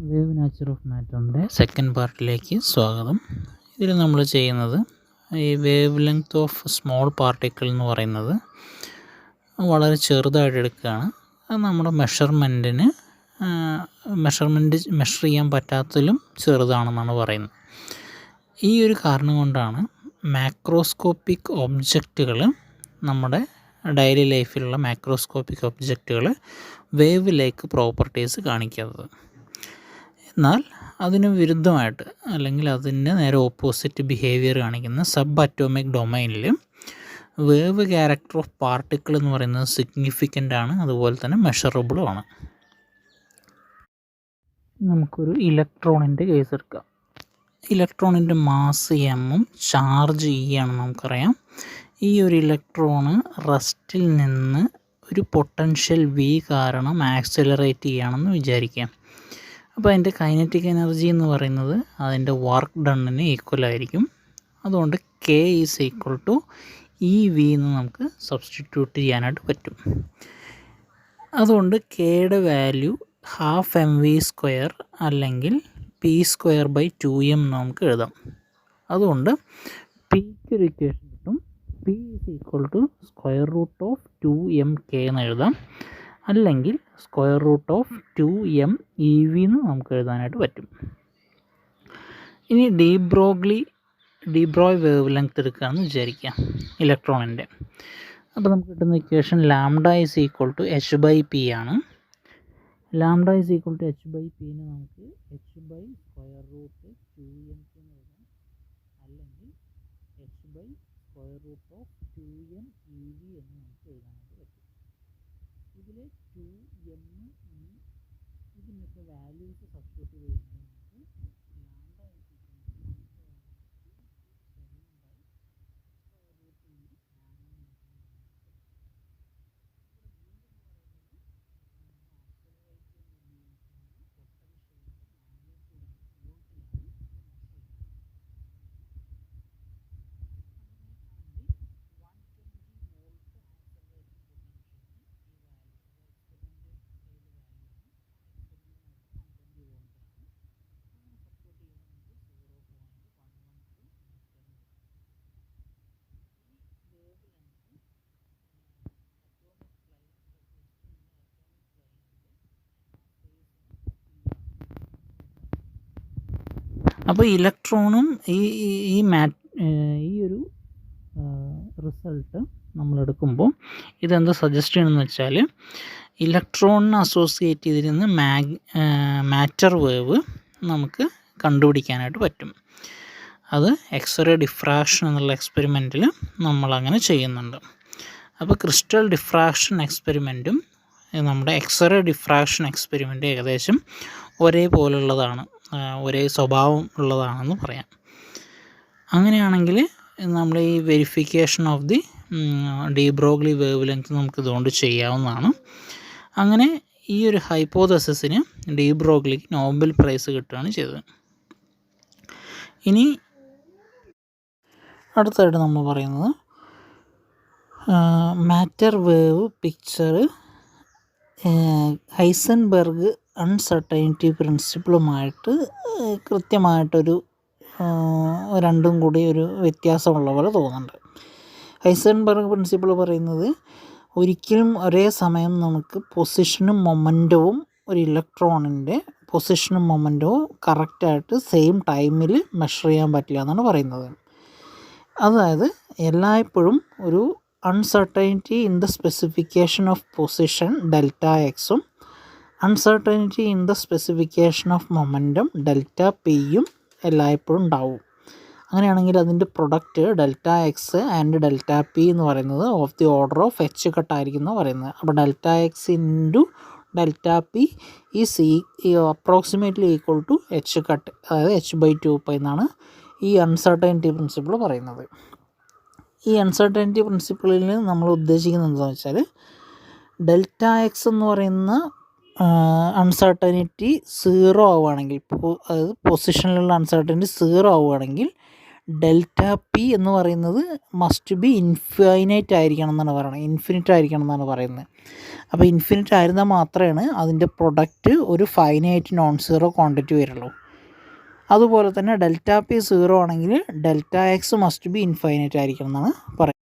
Wave nature of മാറ്ററിൻ്റെ second പാർട്ടിലേക്ക് സ്വാഗതം. ഇതിൽ നമ്മൾ ചെയ്യുന്നത് ഈ wave length of small particle എന്ന് പറയുന്നത് വളരെ ചെറുതായിട്ട് എടുക്കുകയാണ്. അത് നമ്മുടെ മെഷർ ചെയ്യാൻ പറ്റാത്തതിലും ചെറുതാണെന്നാണ് പറയുന്നത്. ഈ ഒരു കാരണം കൊണ്ടാണ് മാക്രോസ്കോപ്പിക് ഒബ്ജക്റ്റുകൾ, നമ്മുടെ ഡെയിലി ലൈഫിലുള്ള മാക്രോസ്കോപ്പിക് ഒബ്ജക്റ്റുകൾ വേവ് ലേക്ക് പ്രോപ്പർട്ടീസ് കാണിക്കാത്തത്. എന്നാൽ അതിന് വിരുദ്ധമായിട്ട്, അല്ലെങ്കിൽ അതിന് നേരെ ഓപ്പോസിറ്റ് ബിഹേവിയർ കാണിക്കുന്ന സബ് അറ്റോമിക് ഡൊമൈനിൽ വേവ് ക്യാരക്ടർ ഓഫ് പാർട്ടിക്കിൾ എന്ന് പറയുന്നത് സിഗ്നിഫിക്കൻ്റ് ആണ്, അതുപോലെ തന്നെ മെഷറബിളും ആണ്. നമുക്കൊരു ഇലക്ട്രോണിൻ്റെ കേസ് എടുക്കാം. ഇലക്ട്രോണിൻ്റെ മാസ് എമ്മും ചാർജ് ഇ ആണെന്ന് നമുക്കറിയാം. ഈ ഒരു ഇലക്ട്രോണ് റെസ്റ്റിൽ നിന്ന് ഒരു പൊട്ടൻഷ്യൽ വി കാരണം ആക്സിലറേറ്റ് ചെയ്യുകയാണെന്ന് വിചാരിക്കാം. അപ്പോൾ അതിൻ്റെ കൈനറ്റിക് എനർജി എന്ന് പറയുന്നത് അതിൻ്റെ വർക്ക് ഡണ്ണിന് ഈക്വൽ ആയിരിക്കും. അതുകൊണ്ട് K is equal to E V എന്ന് നമുക്ക് സബ്സ്റ്റിറ്റ്യൂട്ട് ചെയ്യാനായിട്ട് പറ്റും. അതുകൊണ്ട് കെയുടെ value half M V square അല്ലെങ്കിൽ പി സ്ക്വയർ ബൈ 2m നമുക്ക് എഴുതാം. അതുകൊണ്ട് പിക്ക് ഒരു ഇക്വേഷൻ കിട്ടും. P is equal to square root of 2mk എന്ന് എഴുതാം, അല്ലെങ്കിൽ square root of 2m EV എന്ന് നമുക്ക് എഴുതാനായിട്ട് പറ്റും. ഇനി ഡീബ്രോയ് വേവ് ലെങ്ത് എടുക്കുകയാണെന്ന് വിചാരിക്കാം ഇലക്ട്രോണിൻ്റെ. അപ്പോൾ നമുക്ക് കിട്ടുന്ന equation lambda is equal to h by P ആണ്. Lambda is equal to h by പിനെ നമുക്ക് h by square root 2mk എന്ന് എഴുതാം, അല്ലെങ്കിൽ h by square root of 2m EV എന്ന് നമുക്ക് എഴുതാനായിട്ട് പറ്റും. ഇതിൽ 2m ഇതിനൊക്കെ വാല്യൂസ് സബ്സ്റ്റിറ്റ്യൂട്ട് ചെയ്യുന്നത് നമുക്ക് അപ്പോൾ ഇലക്ട്രോണും ഈ ഒരു റിസൾട്ട് നമ്മളെടുക്കുമ്പോൾ ഇതെന്ത് സജസ്റ്റ് ചെയ്യണമെന്ന് വെച്ചാൽ, ഇലക്ട്രോണിനെ അസോസിയേറ്റ് ചെയ്തിരുന്ന മാറ്റർ വേവ് നമുക്ക് കണ്ടുപിടിക്കാനായിട്ട് പറ്റും. അത് എക്സ്റേ ഡിഫ്രാക്ഷൻ എന്നുള്ള എക്സ്പെരിമെൻറ്റിൽ നമ്മളങ്ങനെ ചെയ്യുന്നുണ്ട്. അപ്പോൾ ക്രിസ്റ്റൽ ഡിഫ്രാക്ഷൻ എക്സ്പെരിമെൻറ്റും നമ്മുടെ എക്സ്റേ ഡിഫ്രാക്ഷൻ എക്സ്പെരിമെൻറ്റും ഏകദേശം ഒരേപോലുള്ളതാണ്, ഒരേ സ്വഭാവം ഉള്ളതാണെന്ന് പറയാം. അങ്ങനെയാണെങ്കിൽ നമ്മൾ ഈ verification of the de Broglie wave length നമുക്ക് ഇതുകൊണ്ട് ചെയ്യാവുന്നതാണ്. അങ്ങനെ ഈ ഒരു ഹൈപ്പോതസിസിന് ഡീബ്രോഗ്ലിക്ക് നോബൽ പ്രൈസ് കിട്ടുകയാണ് ചെയ്തത്. ഇനി അടുത്തായിട്ട് നമ്മൾ പറയുന്നത് matter wave picture Heisenberg uncertainty പ്രിൻസിപ്പിളുമായിട്ട് കൃത്യമായിട്ടൊരു രണ്ടും കൂടി ഒരു വ്യത്യാസമുള്ള പോലെ തോന്നുന്നുണ്ട്. ഹൈസൻബർഗ് പ്രിൻസിപ്പിൾ പറയുന്നത് ഒരിക്കലും ഒരേ സമയം നമുക്ക് പൊസിഷനും മൊമെൻറ്റവും ഒരു ഇലക്ട്രോണിൻ്റെ പൊസിഷനും മൊമെൻറ്റവും കറക്റ്റായിട്ട് സെയിം ടൈമിൽ മെഷർ ചെയ്യാൻ പറ്റില്ല എന്നാണ് പറയുന്നത്. അതായത് എല്ലായ്പ്പോഴും ഒരു uncertainty in the specification of position delta എക്സും uncertainty in the specification of momentum delta പിയും എല്ലായ്പ്പോഴും ഉണ്ടാവും. അങ്ങനെയാണെങ്കിൽ അതിൻ്റെ product delta x and delta p എന്ന് പറയുന്നത് of the order of h കട്ടായിരിക്കും എന്ന് പറയുന്നത്. അപ്പോൾ delta x into delta p approximately equal to h cut, അതായത് h/2π എന്നാണ് ഈ അൺസർട്ടനിറ്റി പ്രിൻസിപ്പിൾ പറയുന്നത്. ഈ അൺസർട്ടനിറ്റി പ്രിൻസിപ്പിളിൽ നമ്മൾ ഉദ്ദേശിക്കുന്നത് എന്താണെന്ന് വെച്ചാൽ, ഡെൽറ്റ എക്സ് എന്ന് പറയുന്ന അൺസർട്ടനിറ്റി 0 ആവുകയാണെങ്കിൽ, അതായത് പൊസിഷനിലുള്ള അൺസർട്ടനിറ്റി 0 ആവുകയാണെങ്കിൽ ഡെൽറ്റ പി എന്ന് പറയുന്നത് മസ്റ്റ് ബി ഇൻഫൈനൈറ്റ് ആയിരിക്കണം എന്നാണ് പറയുന്നത്, ഇൻഫിനിറ്റ് ആയിരിക്കണം എന്നാണ് പറയുന്നത്. അപ്പോൾ ഇൻഫിനിറ്റ് ആയിരുന്നാൽ മാത്രമേ അതിൻ്റെ പ്രൊഡക്റ്റ് ഒരു ഫൈനൈറ്റ് നോൺ സീറോ ക്വാണ്ടിറ്റി വരുള്ളൂ. അതുപോലെ തന്നെ ഡെൽറ്റ പി 0 ആണെങ്കിൽ delta X must be infinite ആയിരിക്കണം എന്നാണ് പറയുന്നത്.